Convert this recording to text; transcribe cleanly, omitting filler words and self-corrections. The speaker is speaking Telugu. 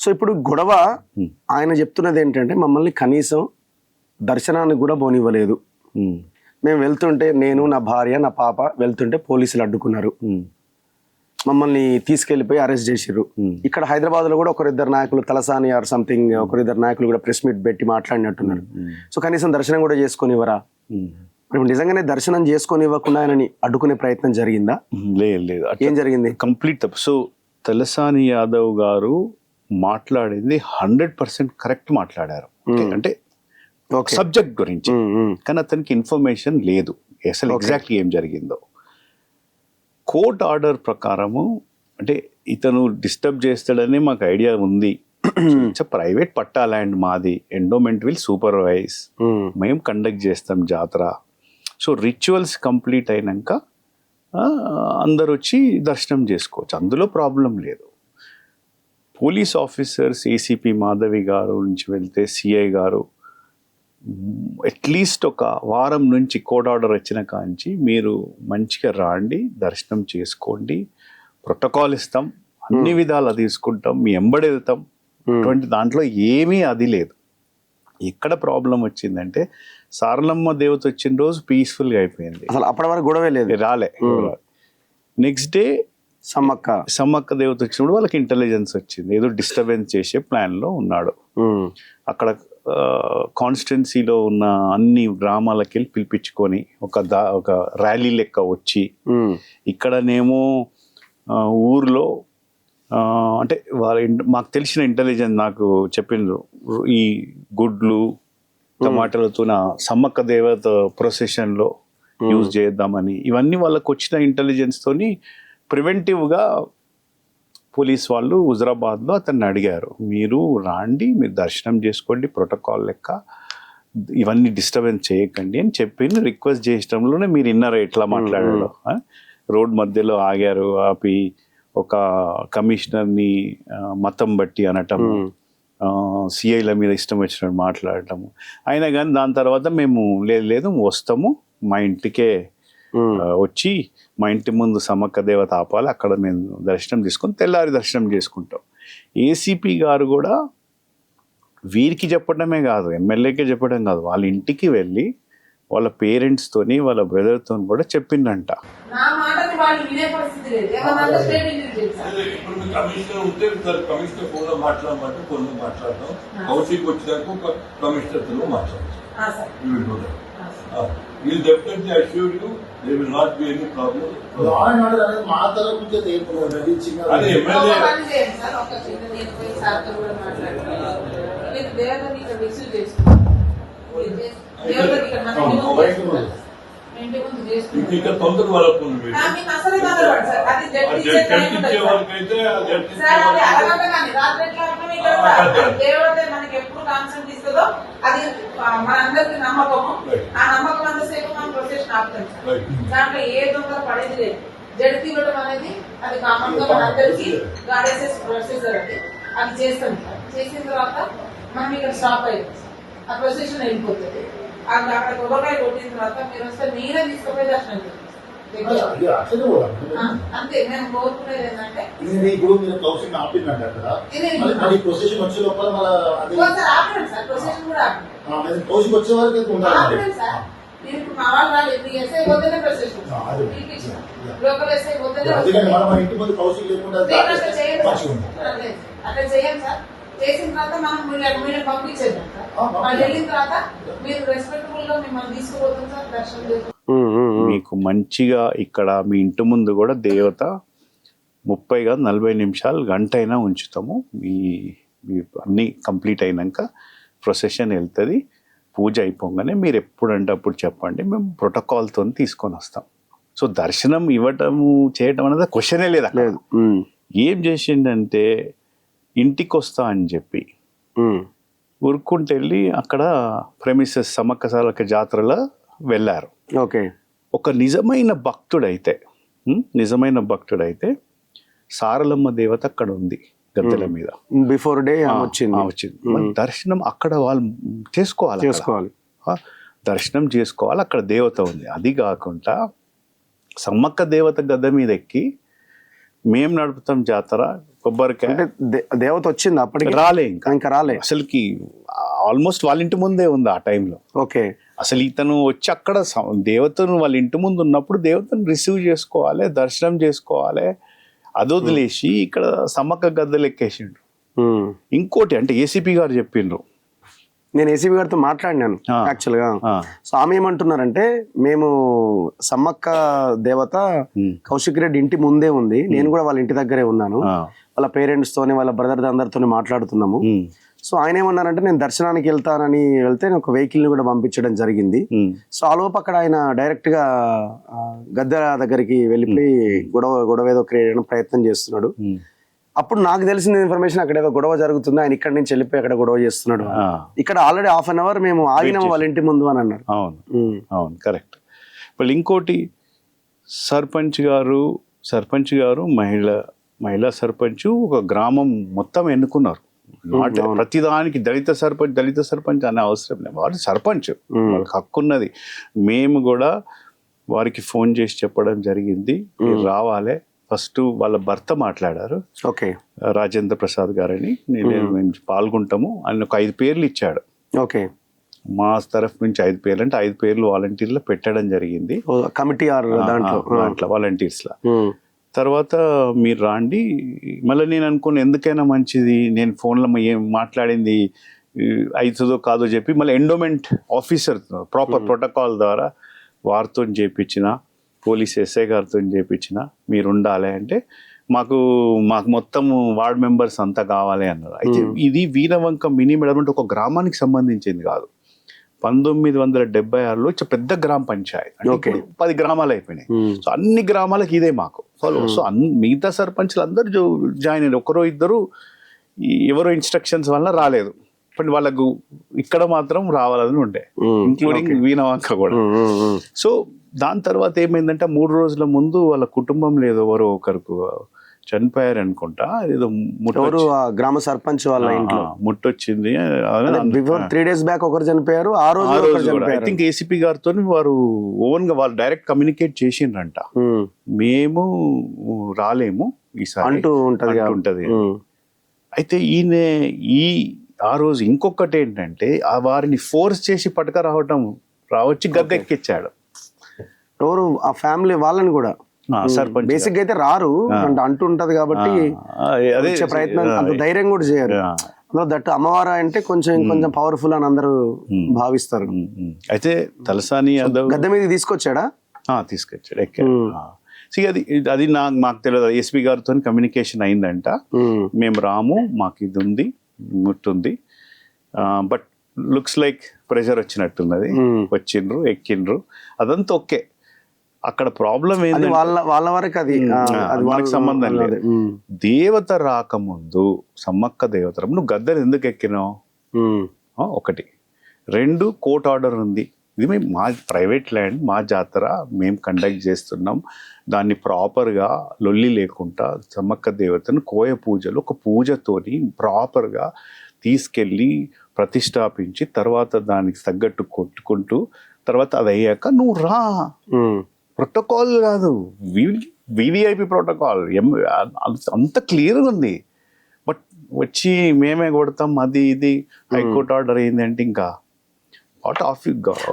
సో ఇప్పుడు గొడవ ఆయన చెప్తున్నది ఏంటంటే మమ్మల్ని కనీసం దర్శనానికి కూడా పోనివ్వలేదు. మేము వెళ్తుంటే నేను నా భార్య నా పాప వెళ్తుంటే పోలీసులు అడ్డుకున్నారు, మమ్మల్ని తీసుకెళ్లిపోయి అరెస్ట్ చేసిర్రు. ఇక్కడ హైదరాబాద్ లో కూడా ఒకరిద్దరు నాయకులు తలసాని ఆర్ సంథింగ్ ఒకరిద్దరు నాయకులు కూడా ప్రెస్ మీట్ పెట్టి మాట్లాడినట్టున్నారు. సో కనీసం దర్శనం కూడా చేసుకొనివ్వరా? ఇప్పుడు నిజంగానే దర్శనం చేసుకొని ఇవ్వకుండా ఆయనని అడ్డుకునే ప్రయత్నం జరిగిందా? లేదు, ఏం జరిగింది? కంప్లీట్ తప్పు. సో తలసాని యాదవ్ గారు మాట్లాడింది 100% కరెక్ట్ మాట్లాడారు. అంటే సబ్జెక్ట్ గురించి, కానీ అతనికి ఇన్ఫర్మేషన్ లేదు అసలు ఎగ్జాక్ట్లీ ఏం జరిగిందో. కోర్ట్ ఆర్డర్ ప్రకారము అంటే ఇతను డిస్టర్బ్ చేస్తాడని మాకు ఐడియా ఉంది. ఇట్స్ ప్రైవేట్ పట్టా ల్యాండ్ మాది, ఎండోమెంట్ విల్ సూపర్వైజ్, మేము కండక్ట్ చేస్తాం జాతర. సో రిచువల్స్ కంప్లీట్ అయినాక అందరు వచ్చి దర్శనం చేసుకోవచ్చు, అందులో ప్రాబ్లం లేదు. పోలీస్ ఆఫీసర్స్ ఏసీపీ మాధవి గారు నుంచి వెళ్తే సిఐ గారు అట్లీస్ట్ ఒక వారం నుంచి కోర్ట్ ఆర్డర్ వచ్చిన కాంచి మీరు మంచిగా రాండి, దర్శనం చేసుకోండి, ప్రోటోకాల్ ఇస్తాం, అన్ని విధాలు తీసుకుంటాం, మీ ఎంబడి వెళ్తాం, అటువంటి దాంట్లో ఏమీ అది లేదు. ఎక్కడ ప్రాబ్లం వచ్చిందంటే సారలమ్మ దేవత వచ్చిన రోజు పీస్ఫుల్గా అయిపోయింది, అసలు అప్పటి వరకు గొడవే లేదు, రాలే. నెక్స్ట్ డే సమ్మక్క దేవత వచ్చినప్పుడు వాళ్ళకి ఇంటెలిజెన్స్ వచ్చింది, ఏదో డిస్టర్బెన్స్ చేసే ప్లాన్లో ఉన్నాడు. అక్కడ కాన్స్టిట్యున్సీలో ఉన్న అన్ని గ్రామాలకి వెళ్ళి పిలిపించుకొని ఒక ర్యాలీ లెక్క వచ్చి, ఇక్కడనేమో ఊర్లో అంటే మాకు తెలిసిన ఇంటెలిజెన్స్ నాకు చెప్పిండ్రు, ఈ గుడ్లు టమాటాలతో సమ్మక్క దేవత ప్రొసెషన్లో యూజ్ చేద్దామని. ఇవన్నీ వాళ్ళకు వచ్చిన ఇంటెలిజెన్స్ తోని ప్రివెంటివ్గా పోలీస్ వాళ్ళు హుజరాబాద్లో అతన్ని అడిగారు, మీరు రాండి, మీరు దర్శనం చేసుకోండి, ప్రోటోకాల్ లెక్క, ఇవన్నీ డిస్టర్బెన్స్ చేయకండి అని చెప్పి రిక్వెస్ట్ చేయడంలోనే మీరు ఇన్నారా ఎట్లా మాట్లాడారు. రోడ్ మధ్యలో ఆగారు, ఆపి ఒక కమిషనర్ని మతం బట్టి అనటం, సిఐల మీద ఇష్టం వచ్చినట్టు మాట్లాడటము. అయినా కానీ దాని తర్వాత మేము లేదు వస్తాము, మా ఇంటికే వచ్చి మా ఇంటి ముందు సమ్మక్క దేవత ఆపాలి, అక్కడ మేము దర్శనం తీసుకొని తెల్లారి దర్శనం చేసుకుంటాం. ఏసీపీ గారు కూడా వీరికి చెప్పడమే కాదు, ఎమ్మెల్యేకే చెప్పడం కాదు, వాళ్ళ ఇంటికి వెళ్ళి వాళ్ళ పేరెంట్స్తోని వాళ్ళ బ్రదర్తో కూడా చెప్పిందంట. We'll definitely assure you there will not be any problem. Law and order అనేది మా తరపు నుంచి ఏర్పడదు, చిన్న అది ఎమ్మెల్యే సార్ ఒక చిన్న నేను పోయి సార్తో కూడా మాట్లాడుతున్నాను. మీరు దేవతని ఇక్కడ రిసీవ్ చేసుకోండి, దేవతని ఇక్కడ ఇంటి ముందు చేసుకోండి, ఇంకా తొందర వరకు ఉంది. మీకు అసలు తొందర సార్, అది జడ్జి వాళ్ళకైతే సార్ అది అరగంట కానీ రాత్రి ఎట్లా ఇక్కడ దేవత మనకి ఎప్పుడు కాన్సెప్ట్ ఇస్తుందో అది మనందరికి నమ్మకము. ఆ నమ్మకం అంతసేపు మనం ప్రొసెషన్ ఆపుతాం సార్, దాంట్లో ఏ దొంగ పడేది లేదు. జడ్జి ఇవ్వడం అనేది అది కామన్ గా మనందరికి గాడేసే ప్రొసీజర్, అది చేస్తాం సార్. చేసిన తర్వాత మనం ఇక్కడ స్టాప్ అయ్యాం సార్, ఆ ప్రొసెషన్ వెళ్ళిపోతుంది. అక్కడ కొబ్బరికాయ కొట్టిన తర్వాత మీరు వస్తే మీరే తీసుకుపోయి దర్శనం చేస్తారు. అంతే. మేము కోరుకునేది ఏంటంటే ఇప్పుడు మీరు కౌన్సిలింగ్ ఆపినండి అక్కడ ప్రొసెషన్ వచ్చే లోపల ఆపండి సార్, ప్రొసెషన్ కూడా ఆపండి, కౌన్సిలింగ్ వచ్చే వరకు ఆపండి సార్. మీరు ఇప్పుడు మా వాళ్ళు రాలేదు, ఇప్పుడు ఎస్ఐ పోతేనే ప్రొసెషన్, లోకల్ ఎస్ఐ పోతేనే ఇంటి ముందు కౌన్సిలింగ్ లేకుండా అట్లా చేయండి సార్. చేసిన తర్వాత మనం మీరు పంపించేద్దాం సార్, వాళ్ళు వెళ్ళిన తర్వాత మీరు రెస్పెక్టబుల్ గా మిమ్మల్ని తీసుకుపోతాం సార్ దర్శనం. మీకు మంచిగా ఇక్కడ మీ ఇంటి ముందు కూడా దేవత 30 కాదు 40 నిమిషాలు, గంట అయినా ఉంచుతాము. మీ అన్నీ కంప్లీట్ అయినాక ప్రొసెషన్ వెళ్తుంది. పూజ అయిపోగానే మీరు ఎప్పుడంటే అప్పుడు చెప్పండి, మేము ప్రోటోకాల్తో తీసుకొని వస్తాం. సో దర్శనం ఇవ్వటము చేయటం అనేది క్వశ్చనే లేదు. ఏం చేసిండంటే ఇంటికి వస్తా అని చెప్పి ఉరుక్కుంటూ వెళ్ళి అక్కడ ప్రెమిసెస్ సమ్మక్క సారక్క జాతరలో వెళ్ళారు. ఓకే. ఒక నిజమైన భక్తుడైతే సారలమ్మ దేవత అక్కడ ఉంది గద్దెల మీద, బిఫోర్ డే వచ్చింది. దర్శనం అక్కడ వాళ్ళు చేసుకోవాలి, దర్శనం చేసుకోవాలి, అక్కడ దేవత ఉంది. అది కాకుండా సమ్మక్క దేవత గద్దె మీద ఎక్కి మేము నడుపుతాం జాతర, కొబ్బరికాయ అంటే దేవత వచ్చింది అప్పటికి రాలే ఇంకా ఇంకా రాలే. అసలుకి ఆల్మోస్ట్ వాళ్ళ ఇంటి ముందే ఉంది ఆ టైంలో. ఓకే. అసలు ఇతను వచ్చి అక్కడ దేవతను వాళ్ళ ఇంటి ముందు ఉన్నప్పుడు దేవతను రిసీవ్ చేసుకోవాలి, దర్శనం చేసుకోవాలి, అది వదిలేసి ఇక్కడ సమ్మక్క గద్దెలు ఎక్కేసిండు. ఇంకోటి అంటే ఏసీపీ గారు చెప్పిండ్రు, నేను ఏసీబీ గారితో మాట్లాడినాను యాక్చువల్గా. సో ఆమె ఏమంటున్నారంటే, మేము సమ్మక్క దేవత కౌశిక్ రెడ్డి ఇంటి ముందే ఉంది, నేను కూడా వాళ్ళ ఇంటి దగ్గరే ఉన్నాను, వాళ్ళ పేరెంట్స్ తోని వాళ్ళ బ్రదర్ అందరితో మాట్లాడుతున్నాము. సో ఆయన ఏమన్నారంటే, నేను దర్శనానికి వెళ్తానని వెళ్తే నేను ఒక వెహికల్ ని కూడా పంపించడం జరిగింది. సో ఆ లోపు అక్కడ ఆయన డైరెక్ట్ గా గద్దె దగ్గరికి వెళ్ళిపోయి గొడవ ఏదో క్రియేట్ చేయడం ప్రయత్నం చేస్తున్నాడు. అప్పుడు నాకు తెలిసిన ఇన్ఫర్మేషన్ అక్కడ ఏదో గొడవ జరుగుతుంది, ఆయన ఇక్కడ నుంచి వెళ్ళిపోయి అక్కడ గొడవ చేస్తున్నాడు. ఇక్కడ ఆల్రెడీ హాఫ్ అన్ అవర్ మేము ఆగినాము వాళ్ళ ఇంటి ముందు అని అన్నారు. అవును కరెక్ట్. ఇప్పుడు ఇంకోటి సర్పంచ్ గారు మహిళా సర్పంచ్ ఒక గ్రామం మొత్తం ఎన్నుకున్నారు. ప్రతిదానికి దళిత సర్పంచ్ అనే అవసరం లేదు, వారు సర్పంచ్, వాళ్ళకి హక్కు ఉన్నది. మేము కూడా వారికి ఫోన్ చేసి చెప్పడం జరిగింది, మీరు రావాలి. ఫస్ట్ వాళ్ళ భర్త మాట్లాడారు, ఓకే, రాజేంద్ర ప్రసాద్ గారని, మేము పాల్గొంటాము అని ఒక 5 పేర్లు ఇచ్చాడు. ఓకే, మా తరఫు నుంచి 5 పేర్లు అంటే 5 పేర్లు వాలంటీర్లో పెట్టడం జరిగింది, కమిటీ దాంట్లో వాలంటీర్స్ లా. తర్వాత మీరు రాండి. మళ్ళీ నేను అనుకున్న ఎందుకైనా మంచిది, నేను ఫోన్లో ఏం మాట్లాడింది అవుతుందో కాదో చెప్పి మళ్ళీ ఎండోమెంట్ ఆఫీసర్ ప్రాపర్ ప్రోటోకాల్ ద్వారా వారితో చేయించిన, పోలీస్ ఎస్ఐ గారితో చేయించిన, మీరు ఉండాలి అంటే మాకు మొత్తం వార్డ్ మెంబర్స్ అంతా కావాలి అన్నారు. అయితే ఇది వీరవంక మినీ డెవలప్మెంట్ ఒక గ్రామానికి సంబంధించింది కాదు. 1976లో పెద్ద గ్రామ పంచాయతీ, అంటే 10 గ్రామాలు అయిపోయినాయి. సో అన్ని గ్రామాలకు ఇదే మాకు ఫాలో. సో మిగతా సర్పంచ్లు అందరూ జాయిన్ అయ్యారు, ఒకరో ఇద్దరు ఎవరో ఇన్స్ట్రక్షన్స్ వల్ల రాలేదు, బట్ వాళ్ళకు ఇక్కడ మాత్రం రావాలని ఉండే, ఇంక్లూడింగ్ వీణవంక కూడా. సో దాని తర్వాత ఏమైందంటే 3 రోజుల ముందు వాళ్ళ కుటుంబంలో ఏదో ఎవరో ఒకరికి చనిపోయారు అనుకుంటా, ఏదో గ్రామ సర్పంచ్ వాళ్ళ ఇంట్లో ముట్టొచ్చింది. 3 days బ్యాక్ ఒకరు చనిపోయారు, ఆ రోజు ఐ థింక్ ఏసీపీ గారితో వారు ఓన్ గా వాళ్ళు డైరెక్ట్ కమ్యూనికేట్ చేసిండ్రంట, మేము రాలేము ఈసారి అంటూ ఉంటది. అయితే ఆ రోజు ఇంకొకటి ఏంటంటే, వారిని ఫోర్స్ చేసి పట్టుక రావచ్చి గద్దె ఎక్కిచ్చాడు. ఎవరు ఆ ఫ్యామిలీ వాళ్ళని కూడా సర్పంచ్ బేసిక్ గా అయితే రారు అంటే అంటుంటది కాబట్టి అదే ప్రయత్నం, అంత ధైర్యం కూడా చేయరు. దట్ అమ్మవారు అంటే కొంచెం పవర్ఫుల్ అని అందరూ భావిస్తారు. అయితే తలసాని యాదవ్ గద్దె మీద తీసుకొచ్చాడు, ఎక్కాడు. అది మాకు తెలియదు, ఎస్పీ గారితో కమ్యూనికేషన్ అయిందంట, మేము రాము, మాకు ఇది ఉంది, ముట్టుంది, బట్ లుక్స్ లైక్ ప్రెషర్ వచ్చినట్టున్నది, వచ్చిండ్రు, ఎక్కిండ్రు, అదంతా ఓకే. అక్కడ ప్రాబ్లం ఏంటి, వాళ్ళ వరకు అది మనకు సంబంధం లేదు. దేవత రాకముందు సమ్మక్క దేవత నువ్వు గద్దెలు ఎందుకు ఎక్కినావు? 1, 2 కోర్ట్ ఆర్డర్ ఉంది, ఇది మా ప్రైవేట్ ల్యాండ్, మా జాతర మేము కండక్ట్ చేస్తున్నాం, దాన్ని ప్రాపర్గా లొల్లి లేకుండా సమ్మక్క దేవతను కోయ పూజలు ఒక పూజతోని ప్రాపర్గా తీసుకెళ్ళి ప్రతిష్టాపించి తర్వాత దానికి తగ్గట్టు కొట్టుకుంటూ తర్వాత అది అయ్యాక నువ్వు రా. ప్రోటోకాల్ కాదు, వివిఐపి ప్రోటోకాల్ అంత క్లియర్గా ఉంది. బట్ వచ్చి మేమే కొడతాం, అది ఇది హైకోర్టు ఆర్డర్ అయిందంటే ఇంకా వాట్ ఆఫ్ యూ